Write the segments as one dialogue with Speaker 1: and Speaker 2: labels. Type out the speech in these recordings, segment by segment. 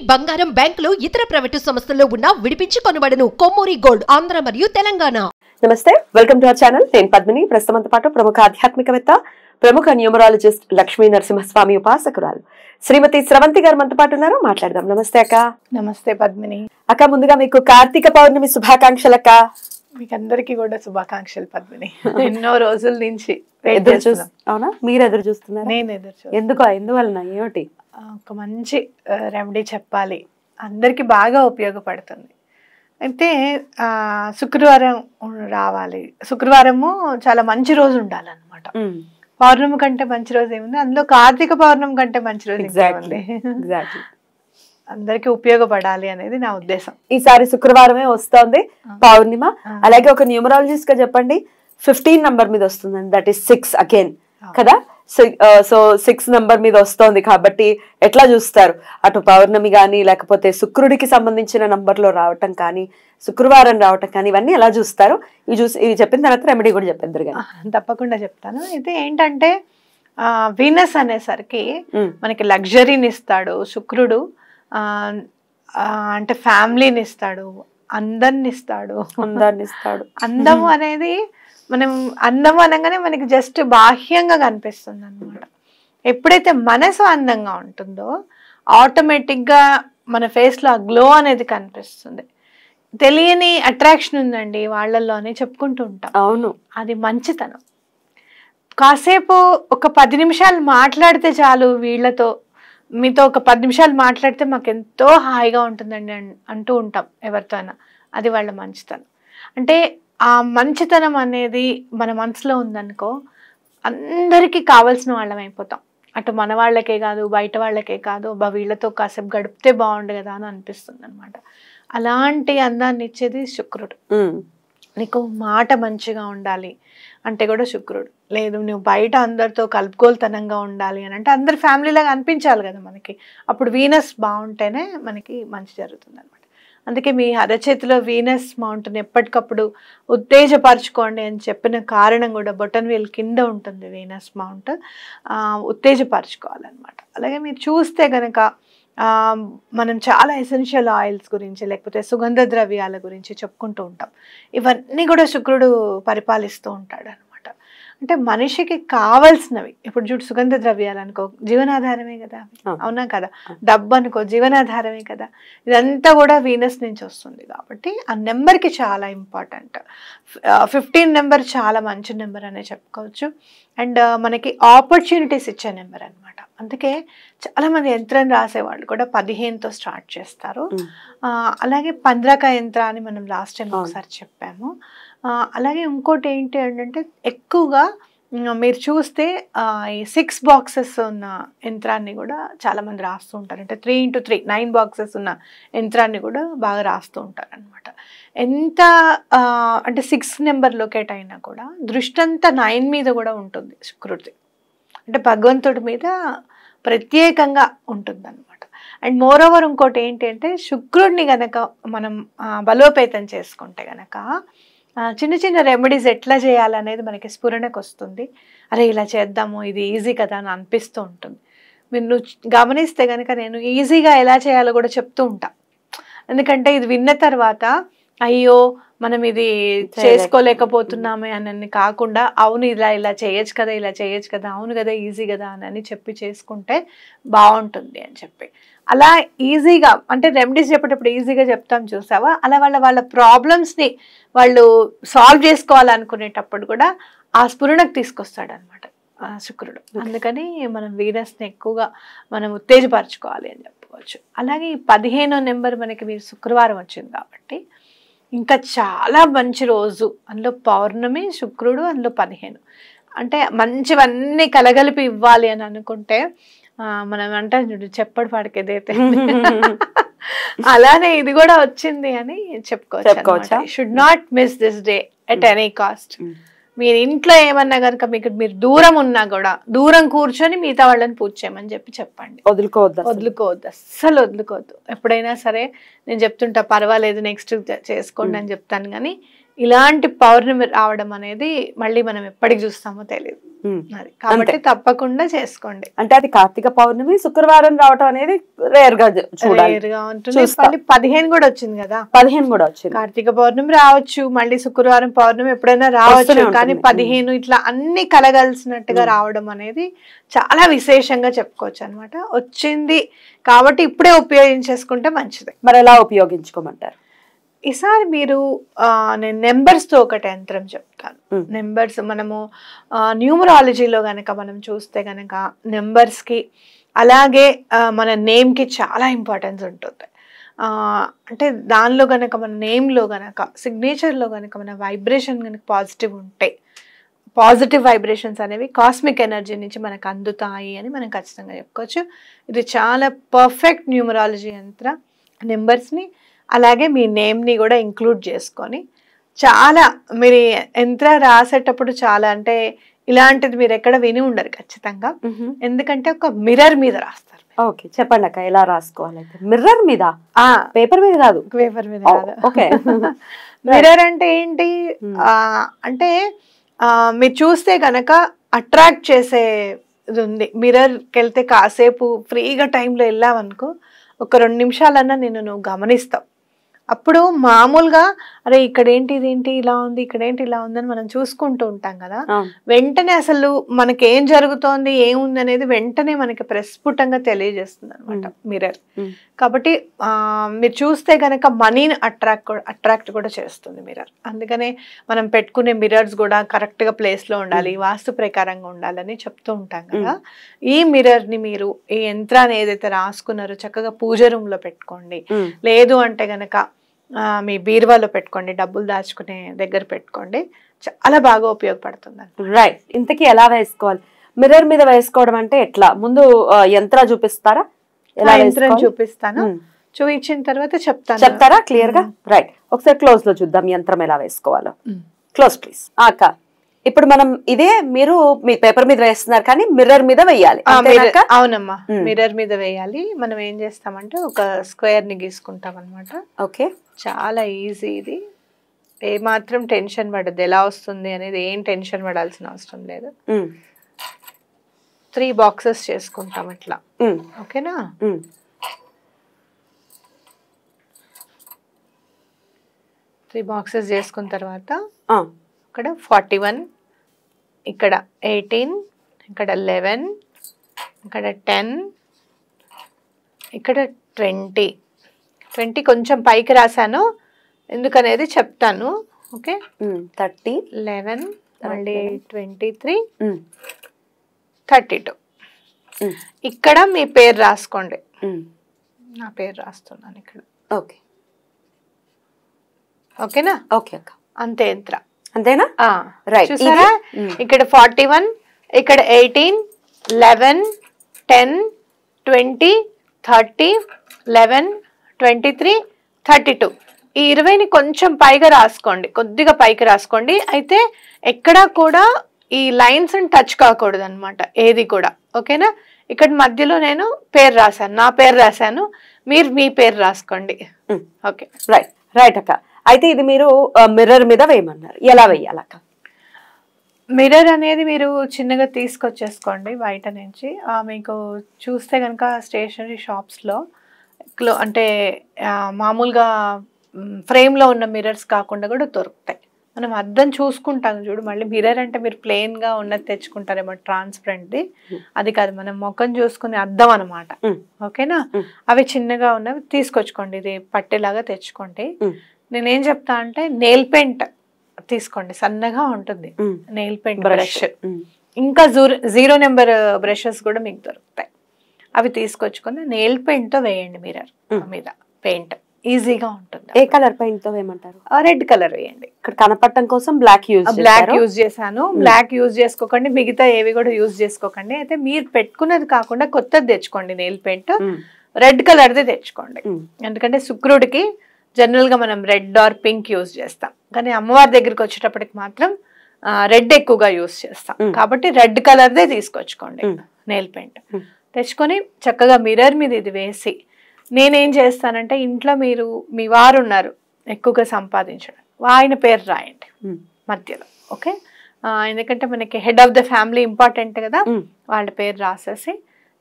Speaker 1: బంగారం బ్యాంకులు ఇతర ప్రైవేటు సంస్థల్లో ఉన్న విడిపించి కొనబడును. కొమ్మూరి గోల్డ్ ఆంధ్ర మరియు తెలంగాణ.
Speaker 2: నమస్తే, వెల్కమ్ టు అవర్ ఛానల్. నేను పద్మిని. ప్రస్తుతంతో పాటు ప్రముఖ ఆధ్యాత్మికవేత్త, ప్రముఖ న్యూమరాలజిస్ట్ లక్ష్మీ నరసింహస్వామి ఉపాసకురాలు శ్రీమతి స్రవంతి గారు మనతో పాటు ఉన్నారు. మాట్లాడదాం. నమస్తే అక్క.
Speaker 3: నమస్తే పద్మిని.
Speaker 2: అక్క, ముందుగా మీకు కార్తీక పౌర్ణమి శుభాకాంక్షలు అక్క.
Speaker 3: మీకు అందరికీ కూడా శుభాకాంక్షలు పద్మిని. ఎన్నో రోజుల నుంచి
Speaker 2: అవునా, మీరు ఎదురు చూస్తున్నారు?
Speaker 3: నేను ఎదురు
Speaker 2: ఎందువలన ఏమిటి?
Speaker 3: ఒక మంచి రెమెడీ చెప్పాలి, అందరికి బాగా ఉపయోగపడుతుంది. అయితే శుక్రవారం రావాలి. శుక్రవారము చాలా మంచి రోజు ఉండాలన్నమాట. పౌర్ణమి కంటే మంచి రోజు ఏముంది, అందులో కార్తీక పౌర్ణమి కంటే మంచి రోజు ఉంది. అందరికి ఉపయోగపడాలి అనేది నా ఉద్దేశం.
Speaker 2: ఈసారి శుక్రవారమే వస్తోంది పౌర్ణిమ. అలాగే ఒక న్యూమరాలజిస్ట్ గా చెప్పండి, 15 నంబర్ మీద వస్తుందండి, దట్ ఈస్ 6 అగైన్ కదా. సో 6 నంబర్ మీద వస్తోంది కాబట్టి ఎట్లా చూస్తారు? అటు పౌర్ణమి కానీ, లేకపోతే శుక్రుడికి సంబంధించిన నంబర్లో రావటం కానీ, శుక్రవారం రావటం కానీ, ఇవన్నీ ఎలా చూస్తారు? ఇవి చెప్పిన తర్వాత రెమెడీ కూడా చెప్పేద్దరు కానీ.
Speaker 3: తప్పకుండా చెప్తాను. అయితే ఏంటంటే వీనస్ అనేసరికి మనకి లగ్జరీని ఇస్తాడు శుక్రుడు. అంటే ఫ్యామిలీని ఇస్తాడు, అందరిని ఇస్తాడు. అందం అనేది మనం అందం అనగానే మనకి జస్ట్ బాహ్యంగా కనిపిస్తుంది అన్నమాట. ఎప్పుడైతే మనసు అందంగా ఉంటుందో ఆటోమేటిక్గా మన ఫేస్లో ఆ గ్లో అనేది కనిపిస్తుంది. తెలియని అట్రాక్షన్ ఉందండి వాళ్ళల్లో అని చెప్పుకుంటూ ఉంటాం.
Speaker 2: అవును,
Speaker 3: అది మంచితనం. కాసేపు ఒక 10 నిమిషాలు మాట్లాడితే చాలు వీళ్ళతో, మీతో ఒక 10 నిమిషాలు మాట్లాడితే మాకు ఎంతో హాయిగా ఉంటుందండి అంటూ ఉంటాం ఎవరితో అయినా. అది వాళ్ళ మంచితనం. అంటే ఆ మంచితనం అనేది మన మనసులో ఉందనుకో, అందరికీ కావాల్సిన వాళ్ళం అయిపోతాం. అటు మన వాళ్ళకే కాదు, బయట వాళ్ళకే కాదు, వీళ్ళతో కాసేపు గడిపితే బాగుండు కదా అని అనిపిస్తుంది అనమాట. అలాంటి అందాన్ని ఇచ్చేది శుక్రుడు. నీకు మాట మంచిగా ఉండాలి అంటే కూడా శుక్రుడు. లేదు నువ్వు బయట అందరితో కలుపుకోలుతనంగా ఉండాలి అని అంటే, అందరి ఫ్యామిలీలాగా అనిపించాలి కదా మనకి. అప్పుడు వీనస్ బాగుంటేనే మనకి మంచి జరుగుతుంది అనమాట. అందుకే మీ అరచేతిలో వీనస్ మౌంట్ని ఎప్పటికప్పుడు ఉత్తేజపరచుకోండి అని చెప్పిన కారణం కూడా, బొటన్ వేల్ కింద ఉంటుంది వీనస్ మౌంట్, ఉత్తేజపరచుకోవాలన్నమాట. అలాగే మీరు చూస్తే కనుక మనం చాలా ఎసెన్షియల్ ఆయిల్స్ గురించి, లేకపోతే సుగంధ ద్రవ్యాల గురించి చెప్పుకుంటూ ఉంటాం. ఇవన్నీ కూడా శుక్రుడు పరిపాలిస్తూ ఉంటాడు అనమాట. అంటే మనిషికి కావాల్సినవి, ఇప్పుడు చూడు, సుగంధ ద్రవ్యాలు అనుకో జీవనాధారమే కదా, అవునా కదా. డబ్బు అనుకో జీవనాధారమే కదా. ఇదంతా కూడా వీనస్ నుంచి వస్తుంది కాబట్టి ఆ నెంబర్కి చాలా ఇంపార్టెంట్. 15 నెంబర్ చాలా మంచి నెంబర్ అనే చెప్పుకోవచ్చు. అండ్ మనకి ఆపర్చునిటీస్ ఇచ్చే నెంబర్ అనమాట. అందుకే చాలామంది యంత్రం రాసేవాళ్ళు కూడా 15తో స్టార్ట్ చేస్తారు. అలాగే 15 యంత్ర అని మనం లాస్ట్ టైం ఒకసారి చెప్పాము. అలాగే ఇంకోటి ఏంటి అంటే, ఎక్కువగా మీరు చూస్తే ఈ 6 బాక్సెస్ ఉన్న యంత్రాన్ని కూడా చాలామంది రాస్తూ ఉంటారు. అంటే 3x3 9 బాక్సెస్ ఉన్న యంత్రాన్ని కూడా బాగా రాస్తూ ఉంటారు అనమాట. ఎంత అంటే 6 నెంబర్ లొకేట్ అయినా కూడా దృష్టి అంతా 9 మీద కూడా ఉంటుంది శుక్రుడిది. అంటే భగవంతుడి మీద ప్రత్యేకంగా ఉంటుంది అనమాట. అండ్ మోర్ ఓవర్ ఇంకోటి ఏంటి అంటే, శుక్రుడిని గనక మనం బలోపేతం చేసుకుంటే గనక చిన్న చిన్న రెమెడీస్ ఎట్లా చేయాలనేది మనకి స్ఫురణకు వస్తుంది. అరే ఇలా చేద్దాము, ఇది ఈజీ కదా అని అనిపిస్తూ ఉంటుంది. మీరు గమనిస్తే కనుక నేను ఈజీగా ఎలా చేయాలో కూడా చెప్తూ ఉంటా. ఎందుకంటే ఇది విన్న తర్వాత అయ్యో మనం ఇది చేసుకోలేకపోతున్నామే అని కాకుండా, అవును ఇలా చేయొచ్చు కదా, ఇలా చేయొచ్చు కదా, అవును కదా, ఈజీ కదా అని చెప్పి చేసుకుంటే బాగుంటుంది అని చెప్పి, అలా ఈజీగా అంటే రెమెడీస్ చెప్పేటప్పుడు ఈజీగా చెప్తాం చూసావా, అలా వాళ్ళ ప్రాబ్లమ్స్ని వాళ్ళు సాల్వ్ చేసుకోవాలనుకునేటప్పుడు కూడా ఆ స్ఫురణకు తీసుకొస్తాడు అనమాట శుక్రుడు. అందుకని మనం వీనస్ని ఎక్కువగా మనం ఉత్తేజపరచుకోవాలి అని చెప్పుకోవచ్చు. అలాగే ఈ 15వ నెంబర్ మనకి మీరు శుక్రవారం వచ్చింది కాబట్టి ఇంకా చాలా మంచి రోజు. అందులో పౌర్ణమి, శుక్రుడు, అందులో 15 అంటే మంచివన్నీ కలగలిపి ఇవ్వాలి అని అనుకుంటే మనం అంటాం చూడు, చెప్పడు పాడికేదైతే అలానే ఇది కూడా వచ్చింది అని చెప్పుకోవచ్చు. Should not miss this day at any cost. మీరు ఇంట్లో ఏమన్నా కనుక మీరు దూరం ఉన్నా కూడా దూరం కూర్చొని మిగతా వాళ్ళని పూజ చేయమని చెప్పండి. వదులుకోవద్దు, అస్సలు వదులుకోవద్దు. ఎప్పుడైనా సరే నేను చెప్తుంటా, పర్వాలేదు నెక్స్ట్ చేసుకోండి అని చెప్తాను, కానీ ఇలాంటి పౌర్ణమి రావడం అనేది మళ్ళీ మనం ఎప్పటికి చూస్తామో తెలియదు. అది కాబట్టి తప్పకుండా చేసుకోండి.
Speaker 2: అంటే అది కార్తీక పౌర్ణమి శుక్రవారం రావటం అనేది రేర్ గా చూడాలి.
Speaker 3: రేర్ గా ఉంటుంది. మళ్ళీ 15 కూడా వచ్చింది కదా,
Speaker 2: 15 కూడా వచ్చింది.
Speaker 3: కార్తీక పౌర్ణమి రావచ్చు, మళ్ళీ శుక్రవారం పౌర్ణమి ఎప్పుడైనా రావచ్చు, కానీ 15 ఇట్లా అన్ని కలగలిసినట్టుగా రావడం అనేది చాలా విశేషంగా చెప్పుకోవచ్చు అనమాట. వచ్చింది కాబట్టి ఇప్పుడే ఉపయోగించేసుకుంటే మంచిది.
Speaker 2: మరి ఎలా ఉపయోగించుకోమంటారు?
Speaker 3: ఈసారి మీరు నేను నెంబర్స్తో ఒకటి యంత్రం చెప్తాను. నెంబర్స్ మనము న్యూమరాలజీలో కనుక మనం చూస్తే కనుక నెంబర్స్కి అలాగే మన నేమ్కి చాలా ఇంపార్టెన్స్ ఉంటుంది. అంటే దానిలో కనుక మన నేమ్లో కనుక సిగ్నేచర్లో కనుక మన వైబ్రేషన్ కనుక పాజిటివ్ ఉంటే, పాజిటివ్ వైబ్రేషన్స్ అనేవి కాస్మిక్ ఎనర్జీ నుంచి మనకు అందుతాయి అని మనం ఖచ్చితంగా చెప్పుకోవచ్చు. ఇది చాలా పర్ఫెక్ట్ న్యూమరాలజీ యంత్ర. నెంబర్స్ని అలాగే మీ నేమ్ని కూడా ఇంక్లూడ్ చేసుకొని చాలా మీరు యంత్ర రాసేటప్పుడు చాలా అంటే ఇలాంటిది మీరు ఎక్కడ విని ఉండరు ఖచ్చితంగా, ఎందుకంటే ఒక మిర్రర్ మీద రాస్తారు.
Speaker 2: ఓకే, చెప్పండి అక్క ఎలా రాసుకోవాలి? మిర్రర్ మీద, పేపర్ మీద కాదు.
Speaker 3: పేపర్ మీద కాదు.
Speaker 2: ఓకే.
Speaker 3: మిర్రర్ అంటే ఏంటి అంటే మీరు చూస్తే గనక అట్రాక్ట్ చేసేది ఉంది. మిర్రర్కి వెళ్తే కాసేపు ఫ్రీగా టైంలో వెళ్ళావనుకో, ఒక 2 నిమిషాలన్నా నువ్వు గమనిస్తావు. అప్పుడు మామూలుగా అరే ఇక్కడ ఏంటి ఇదేంటి ఇలా ఉంది, ఇక్కడ ఏంటి ఇలా ఉందని మనం చూసుకుంటూ ఉంటాం కదా, వెంటనే అసలు మనకి ఏం జరుగుతోంది ఏముంది అనేది వెంటనే మనకి ప్రస్ఫుటంగా తెలియజేస్తుంది అనమాట మిర్రర్. కాబట్టి మీరు చూస్తే గనక మనీని అట్రాక్ట్ కూడా చేస్తుంది మిర్రర్. అందుకనే మనం పెట్టుకునే మిర్రర్స్ కూడా కరెక్ట్గా ప్లేస్లో ఉండాలి, వాస్తు ప్రకారంగా ఉండాలని చెప్తూ ఉంటాం కదా. ఈ మిర్రర్ని మీరు ఈ యంత్రాన్ని ఏదైతే రాసుకున్నారో చక్కగా పూజ రూమ్లో పెట్టుకోండి, లేదు అంటే గనక మీ బీరువాలో పెట్టుకోండి, డబ్బులు దాచుకునే దగ్గర పెట్టుకోండి, చాలా బాగా ఉపయోగపడుతుంది.
Speaker 2: రైట్. ఇంతకీ ఎలా వేసుకోవాలి? మిర్రర్ మీద వేసుకోవడం అంటే ఎట్లా? ముందు యంత్రం చూపిస్తారా?
Speaker 3: యంత్రం చూపిస్తాను, చూపించిన తర్వాత
Speaker 2: చెప్తారా క్లియర్ గా? రైట్, ఒకసారి క్లోజ్ లో చూద్దాం యంత్రం ఎలా వేసుకోవాలో. Close please. అక్క ఇప్పుడు మనం ఇదే మీరు మీ పేపర్ మీద వేస్తున్నారు కానీ మిర్రర్ మీద వేయాలి.
Speaker 3: అవునమ్మా, మిర్రర్ మీద వేయాలి. మనం ఏం చేస్తామంటే ఒక స్క్వేర్ ని గీసుకుంటాం అనమాట.
Speaker 2: ఓకే,
Speaker 3: చాలా ఈజీ ఇది, ఏ మాత్రం టెన్షన్ పడదు. ఎలా వస్తుంది అనేది ఏం టెన్షన్ పడాల్సిన అవసరం లేదు. 3 బాక్సెస్ చేసుకుంటాం ఇట్లా. ఓకేనా? 3 బాక్సెస్ చేసుకున్న తర్వాత ఇక్కడ 41, ఇక్కడ 18, ఇక్కడ 11, ఇక్కడ 10, ఇక్కడ 20 కొంచెం పైకి రాశాను ఎందుకనేది చెప్తాను. ఓకే,
Speaker 2: 30,
Speaker 3: 11, మళ్ళీ 23, 32. ఇక్కడ మీ పేరు రాసుకోండి. నా పేరు రాస్తున్నాను ఇక్కడ.
Speaker 2: ఓకే,
Speaker 3: ఓకేనా?
Speaker 2: ఓకే అక్క,
Speaker 3: అంతే యంత్ర.
Speaker 2: అంతేనా? రైట్.
Speaker 3: చూసారా, ఇక్కడ 41, ఇక్కడ 18, 11, 10, 20, 30, 11, 23, 32. ఈ 20ని కొంచెం పైగా రాసుకోండి, కొద్దిగా పైకి రాసుకోండి. అయితే ఎక్కడా కూడా ఈ లైన్స్ టచ్ కాకూడదు అనమాట ఏది కూడా. ఓకేనా? ఇక్కడ మధ్యలో నేను పేరు రాశాను, నా పేరు రాశాను, మీరు మీ పేరు రాసుకోండి. Okay,
Speaker 2: right. రైట్ అక్క, అయితే ఇది మీరు మిర్రర్ మీద వేయమన్నారు, ఎలా వేయాలక్క?
Speaker 3: మిర్రర్ అనేది మీరు చిన్నగా తీసుకొచ్చేసుకోండి బయట నుంచి. మీకు చూస్తే కనుక స్టేషనరీ షాప్స్లో అంటే మామూలుగా ఫ్రేమ్లో ఉన్న మిర్రర్స్ కాకుండా కూడా దొరుకుతాయి. మనం అద్దం చూసుకుంటాం చూడు, మళ్ళీ మిర్రర్ అంటే మీరు ప్లెయిన్గా ఉన్నది తెచ్చుకుంటారేమో ట్రాన్స్పరెంట్ది, అది కాదు, మనం ముఖం చూసుకునే అద్దం అనమాట. ఓకేనా? అవి చిన్నగా ఉన్నవి తీసుకొచ్చుకోండి, ఇది పట్టేలాగా తెచ్చుకోండి. నేనేం చెప్తా అంటే నెయిల్ పెయింట్ తీసుకోండి, సన్నగా ఉంటుంది నెయిల్ పెయింట్ బ్రష్. ఇంకా 0 నెంబర్ బ్రషెస్ కూడా మీకు దొరుకుతాయి, అవి తీసుకొచ్చుకొని నెయిల్ పెయింట్ తో వేయండి మిర్రర్ మీద. పెయింట్ ఈజీగా ఉంటుంది.
Speaker 2: ఏ కలర్ పెయింట్ తో వేయమంటారు?
Speaker 3: రెడ్ కలర్ వేయండి.
Speaker 2: ఇక్కడ కనపడటం కోసం బ్లాక్
Speaker 3: యూజ్ చేశాను. బ్లాక్ యూజ్ చేసుకోకండి, మిగతా ఏవి కూడా యూజ్ చేసుకోకండి. అయితే మీరు పెట్టుకున్నది కాకుండా కొత్తది తెచ్చుకోండి నెయిల్ పెయింట్, రెడ్ కలర్ది తెచ్చుకోండి. ఎందుకంటే శుక్రుడికి జనరల్ గా మనం రెడ్ ఆర్ పింక్ యూజ్ చేస్తాం, కానీ అమ్మవారి దగ్గరికి వచ్చేటప్పటికి మాత్రం రెడ్ ఎక్కువగా యూజ్ చేస్తాం. కాబట్టి రెడ్ కలర్దే తీసుకొచ్చుకోండి నెయిల్ పెయింట్. తెచ్చుకొని చక్కగా మిర్రర్ మీద ఇది వేసి, నేనేం చేస్తానంటే ఇంట్లో మీరు మీ వారు ఉన్నారు ఎక్కువగా సంపాదించడం, ఆయన పేరు రాయండి మధ్యలో. ఓకే, ఎందుకంటే మనకి head of the family important కదా, వాళ్ళ పేరు రాసేసి.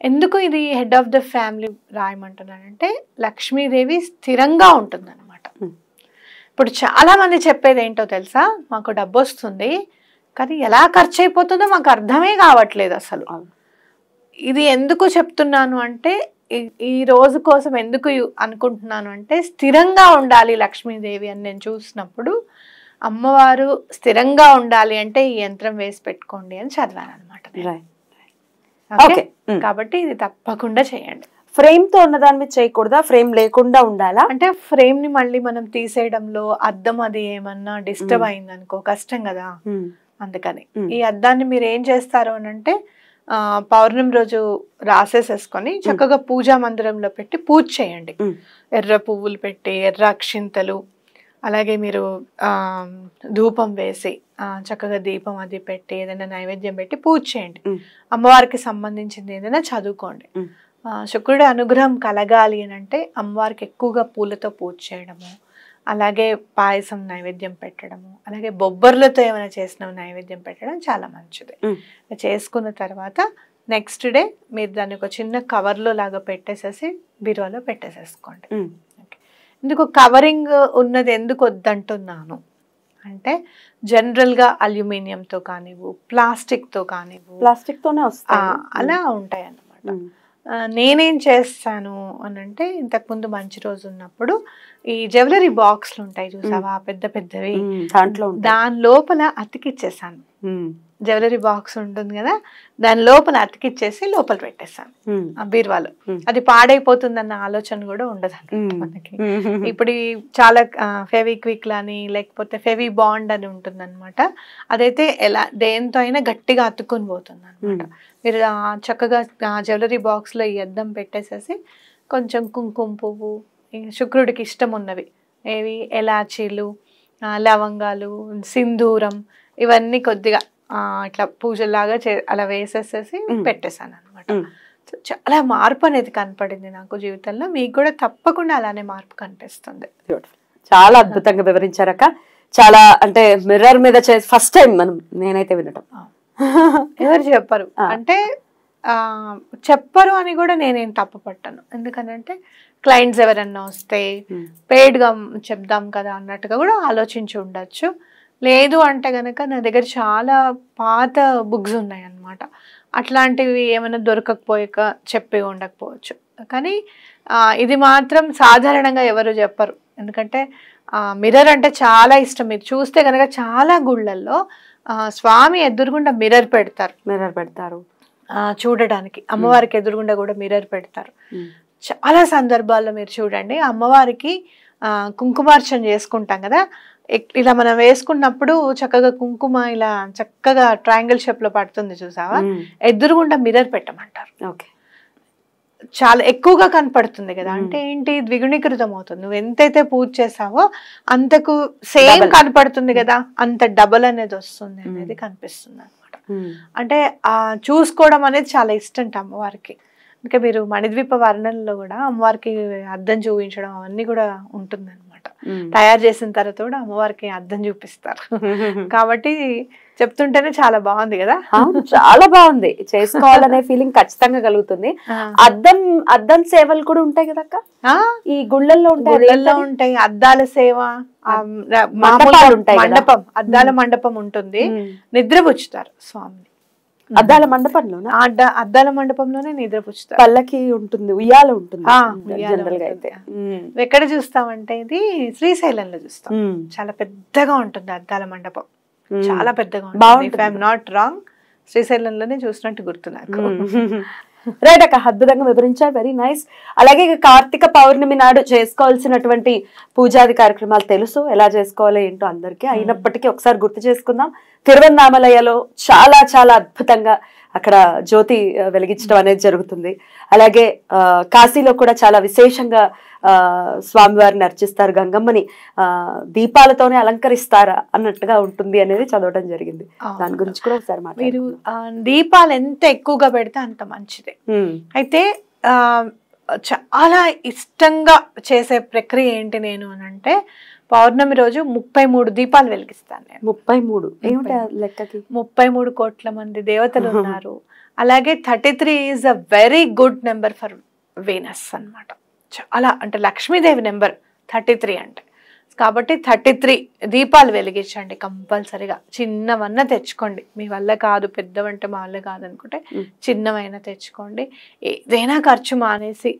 Speaker 3: ఎందుకు ఇది హెడ్ ఆఫ్ ద ఫ్యామిలీ రాయమంటున్నానంటే లక్ష్మీదేవి స్థిరంగా ఉంటుంది అనమాట. ఇప్పుడు చాలా మంది చెప్పేది ఏంటో తెలుసా, మాకు డబ్బు వస్తుంది కానీ ఎలా ఖర్చు అయిపోతుందో మాకు అర్థమే కావట్లేదు అసలు. ఇది ఎందుకు చెప్తున్నాను అంటే ఈ రోజు కోసం ఎందుకు అనుకుంటున్నాను అంటే స్థిరంగా ఉండాలి లక్ష్మీదేవి అని నేను చూసినప్పుడు అమ్మవారు స్థిరంగా ఉండాలి అంటే ఈ యంత్రం వేసి పెట్టుకోండి అని చదివాను అనమాట. కాబట్టి ఇది తప్పకుండా చేయండి.
Speaker 2: ఫ్రేమ్ తో ఉన్న దాని మీద చేయకూడదా, ఫ్రేమ్ లేకుండా ఉండాలా?
Speaker 3: అంటే ఫ్రేమ్ ని మళ్ళీ మనం తీసేయడంలో అద్దం అది ఏమన్నా డిస్టర్బ్ అయింది అనుకో కష్టం కదా, అందుకని ఈ అద్దాన్ని మీరు ఏం చేస్తారు అని అంటే పౌర్ణమి రోజు రాసేసేసుకొని చక్కగా పూజా మందిరంలో పెట్టి పూజ చేయండి. ఎర్ర పువ్వులు పెట్టి, ఎర్ర అక్షింతలు, అలాగే మీరు ధూపం వేసి చక్కగా దీపం అది పెట్టి ఏదైనా నైవేద్యం పెట్టి పూజ చేయండి. అమ్మవారికి సంబంధించింది ఏదైనా చదువుకోండి. శుక్రుడి అనుగ్రహం కలగాలి అని అంటే అమ్మవారికి ఎక్కువగా పూలతో పూజ చేయడము, అలాగే పాయసం నైవేద్యం పెట్టడము, అలాగే బొబ్బర్లతో ఏమైనా చేసిన నైవేద్యం పెట్టడం చాలా మంచిది. చేసుకున్న తర్వాత నెక్స్ట్ డే మీరు దాన్ని ఒక చిన్న కవర్లో లాగా పెట్టేసేసి బీరువాలో పెట్టేసేసుకోండి. ఎందుకు కవరింగ్ ఉన్నది ఎందుకు వద్దంటున్నాను అంటే జనరల్గా అల్యూమినియంతో కానివ్వు, ప్లాస్టిక్తో కానివ్వు,
Speaker 2: ప్లాస్టిక్తోనే వస్తాయి
Speaker 3: అలా ఉంటాయి అన్నమాట. నేనేం చేస్తాను అని అంటే ఇంతకుముందు మంచి రోజు ఉన్నప్పుడు ఈ జ్యువెలరీ బాక్స్లు ఉంటాయి చూసావా పెద్ద పెద్దవి, దాని లోపల అతికిచ్చేసాను. జ్యువెలరీ బాక్స్ ఉంటుంది కదా, దాని లోపల అతికిచ్చేసి లోపల పెట్టేసాను ఆ బీరువాలో. అది పాడైపోతుందన్న ఆలోచన కూడా ఉండదు మనకి. ఇప్పుడు చాలా ఫెవిక్విక్ అని లేకపోతే ఫెవి బాండ్ అని ఉంటుంది అనమాట. అదైతే ఎలా దేంతో అయినా గట్టిగా అతుక్కుని పోతుంది అనమాట. మీరు చక్కగా జ్యువెలరీ బాక్స్ లో ఈ అద్దం పెట్టేసేసి కొంచెం కుంకుమ పువ్వు, శుక్రుడికి ఇష్టం ఉన్నవి ఏవి ఎలాచీలు, లవంగాలు, సింధూరం, ఇవన్నీ కొద్దిగా ఇట్లా పూజలాగా అలా వేసేసేసి పెట్టేశాను అనమాట. చాలా మార్పు అనేది కనపడింది నాకు జీవితంలో. మీకు కూడా తప్పకుండా అలానే మార్పు కనిపిస్తుంది.
Speaker 2: చాలా అద్భుతంగా వివరించారక్క. చాలా అంటే మిర్రర్ మీద ఫస్ట్ టైం నేనైతే వినటం.
Speaker 3: ఎవరు చెప్పరు అంటే చెప్పరు అని కూడా నేనేం తప్పపట్టాను. ఎందుకనంటే క్లయింట్స్ ఎవరన్నా వస్తే పెయిడ్గా చెప్దాం కదా అన్నట్టుగా కూడా ఆలోచించి ఉండొచ్చు. లేదు అంటే కనుక నా దగ్గర చాలా పాత బుక్స్ ఉన్నాయి అన్నమాట. అట్లాంటివి ఏమైనా దొరకకపోయాక చెప్పి ఉండకపోవచ్చు. కానీ ఇది మాత్రం సాధారణంగా ఎవరు చెప్పరు. ఎందుకంటే మిర్రర్ అంటే చాలా ఇష్టం. మీరు చూస్తే కనుక చాలా గుళ్ళల్లో స్వామి ఎదురుగుండా మిర్రర్ పెడతారు చూడడానికి. అమ్మవారికి ఎదురుగుండా కూడా మిర్రర్ పెడతారు. చాలా సందర్భాల్లో మీరు చూడండి అమ్మవారికి కుంకుమార్చన చేసుకుంటాం కదా, ఇలా మనం వేసుకున్నప్పుడు చక్కగా కుంకుమ ఇలా చక్కగా ట్రయాంగిల్ షేప్ లో పడుతుంది చూసావా, ఎదురుగుండా మిర్రర్ పెట్టమంటారు. చాలా ఎక్కువగా కనపడుతుంది కదా, అంటే ఏంటి ద్విగుణీకృతం అవుతుంది. నువ్వు ఎంతైతే పూజ చేసావో అంతకు సేమ్ కనపడుతుంది కదా, అంత డబల్ అనేది వస్తుంది అనేది కనిపిస్తుంది అనమాట. అంటే చూసుకోవడం అనేది చాలా ఇష్టం అమ్మవారికి. ఇంకా మీరు మణిద్వీప వర్ణనలో కూడా అమ్మవారికి అద్దం చూపించడం అవన్నీ కూడా ఉంటుంది అనమాట. తయారు చేసిన తర్వాత కూడా అమ్మవారికి అద్దం చూపిస్తారు. కాబట్టి చెప్తుంటేనే చాలా బాగుంది కదా.
Speaker 2: చాలా బాగుంది, చేసుకోవాలనే ఫీలింగ్ ఖచ్చితంగా కలుగుతుంది. అద్దం సేవలు కూడా ఉంటాయి కదా అక్క, ఈ గుళ్ళల్లో
Speaker 3: ఉంటాయి. అద్దాల సేవ, మండపం, అద్దాల మండపం ఉంటుంది. నిద్రపుచ్చుతారు స్వామిని
Speaker 2: అద్దాల మండపంలోనే.
Speaker 3: అద్దాల మండపంలోనే నిద్రపుచ్చుతారు.
Speaker 2: పల్లకి ఉంటుంది, ఉయ్యాల ఉంటుంది జనరల్ గా అయితే.
Speaker 3: ఎక్కడ చూస్తామంటే ఇది శ్రీశైలంలో చూస్తాం. చాలా పెద్దగా ఉంటుంది అద్దాల మండపం, చాలా పెద్దగా ఉంటుంది. ఇఫ్ ఐఎమ్ నాట్ రాంగ్ శ్రీశైలంలోనే చూసినట్టు గుర్తు నాకు.
Speaker 2: రైట్ అక్క, అద్భుతంగా వివరించారు, వెరీ నైస్. అలాగే కార్తీక పౌర్ణమి నాడు చేసుకోవాల్సినటువంటి పూజాది కార్యక్రమాలు తెలుసు, ఎలా చేసుకోవాలో ఏంటో అందరికీ. అయినప్పటికీ ఒకసారి గుర్తు చేసుకుందాం. తిరువన్నామలయలో చాలా చాలా అద్భుతంగా అక్కడ జ్యోతి వెలిగించడం అనేది జరుగుతుంది. అలాగే కాశీలో కూడా చాలా విశేషంగా స్వామివారిని అర్చిస్తారు, గంగమ్మని దీపాలతోనే అలంకరిస్తారా అన్నట్టుగా ఉంటుంది అనేది చదవడం జరిగింది. దాని గురించి కూడా ఒకసారి
Speaker 3: మీరు దీపాలు ఎంత ఎక్కువగా పెడితే అంత మంచిది. అయితే చాలా ఇష్టంగా చేసే ప్రక్రియ ఏంటి నేను అని అంటే పౌర్ణమి రోజు 33 దీపాలు వెలిగిస్తాను నేను.
Speaker 2: 33 ఏమిటి ఆ లెక్కకి?
Speaker 3: 33 కోట్ల మంది దేవతలు ఉన్నారు. అలాగే 33 is a very good number for Venus అన్నమాట. చాలా అంటే లక్ష్మీదేవి నెంబర్ 33 అంటే. కాబట్టి 33 దీపాలు వెలిగించండి కంపల్సరిగా. చిన్నవన్నా తెచ్చుకోండి, మీ వల్ల కాదు పెద్దవంటే మా వల్ల కాదు అనుకుంటే చిన్నవైనా తెచ్చుకోండి. ఏదైనా ఖర్చు మానేసి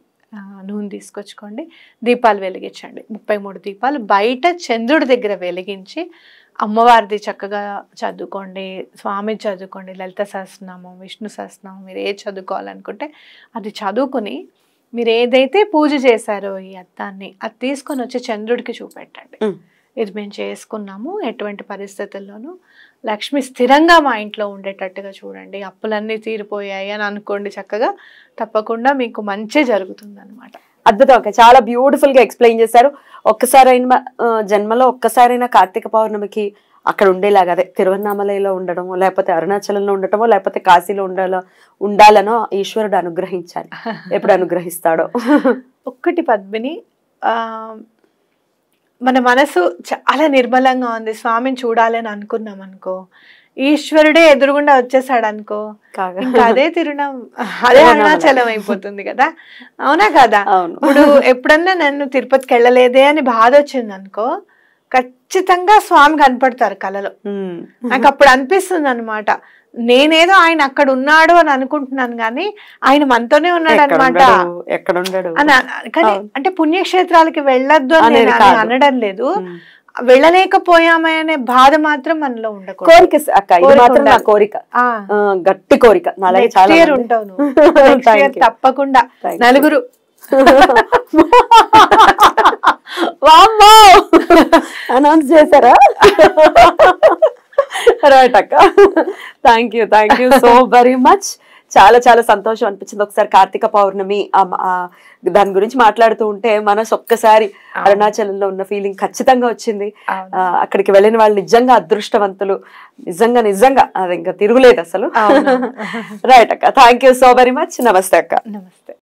Speaker 3: నూనె తీసుకొచ్చుకోండి, దీపాలు వెలిగించండి. 33 దీపాలు బయట చంద్రుడి దగ్గర వెలిగించి అమ్మవారిది చక్కగా చదువుకోండి, స్వామి చదువుకోండి, లలిత సహస్రనామం, విష్ణు సహస్రనామం, మీరు ఏది చదువుకోవాలనుకుంటే అది చదువుకుని మీరు ఏదైతే పూజ చేశారో ఈ అద్దాన్ని అది తీసుకొని వచ్చి చంద్రుడికి చూపెట్టండి. ఇది మేము చేసుకున్నాము, ఎటువంటి పరిస్థితుల్లోనూ లక్ష్మి స్థిరంగా మా ఇంట్లో ఉండేటట్టుగా చూడండి, అప్పులన్నీ తీరిపోయాయి అని అనుకోండి చక్కగా. తప్పకుండా మీకు మంచి జరుగుతుంది అనమాట.
Speaker 2: అద్భుతం. చాలా బ్యూటిఫుల్ గా ఎక్స్ప్లెయిన్ చేశారు. ఒక్కసారైనా జన్మలో ఒక్కసారైనా కార్తీక పౌర్ణమికి అక్కడ ఉండేలాగా, అదే తిరువన్నామలలో ఉండడమో లేకపోతే అరుణాచలంలో ఉండటమో లేకపోతే కాశీలో ఉండాలనో ఈశ్వరుడు అనుగ్రహించాలి. ఎప్పుడు అనుగ్రహిస్తాడో.
Speaker 3: ఒక్కటి పద్మిని, మన మనసు చాలా నిర్మలంగా ఉంది, స్వామిని చూడాలని అనుకున్నాం అనుకో, ఈశ్వరుడే ఎదురుగుండా వచ్చేసాడు అనుకో, ఇంకా అదే అదే అరుణాచలం అయిపోతుంది కదా. అవునా కదా? ఇప్పుడు ఎప్పుడన్నా నన్ను తిరుపతికి వెళ్ళలేదే అని బాధ వచ్చింది అనుకో, ఖచ్చితంగా స్వామి కనపడతారు కలలో. నాకు అప్పుడు అనిపిస్తుంది అనమాట, నేనేదో ఆయన అక్కడ ఉన్నాడు అని అనుకుంటున్నాను కానీ ఆయన మనతోనే ఉన్నాడు అనమాట. కానీ అంటే పుణ్యక్షేత్రాలకి వెళ్ళొద్దు అని నేను అనడం లేదు, వెళ్ళలేకపోయామే అనే బాధ మాత్రం మనలో ఉండకూడదు.
Speaker 2: కోరిక, గట్టి కోరిక.
Speaker 3: ఉంటాను తప్పకుండా. నలుగురు
Speaker 2: అనౌన్స్ చేశారా? రైట్ అక్క. Thank you so very much. చాలా చాలా సంతోషం అనిపించింది. ఒకసారి కార్తీక పౌర్ణమి దాని గురించి మాట్లాడుతూ ఉంటే మనసు ఒక్కసారి అరుణాచలంలో ఉన్న ఫీలింగ్ ఖచ్చితంగా వచ్చింది. అక్కడికి వెళ్ళిన వాళ్ళు నిజంగా అదృష్టవంతులు, నిజంగా అది ఇంకా తిరుగులేదు అసలు. రైట్ అక్క. Thank you so very much. నమస్తే అక్క.
Speaker 3: నమస్తే.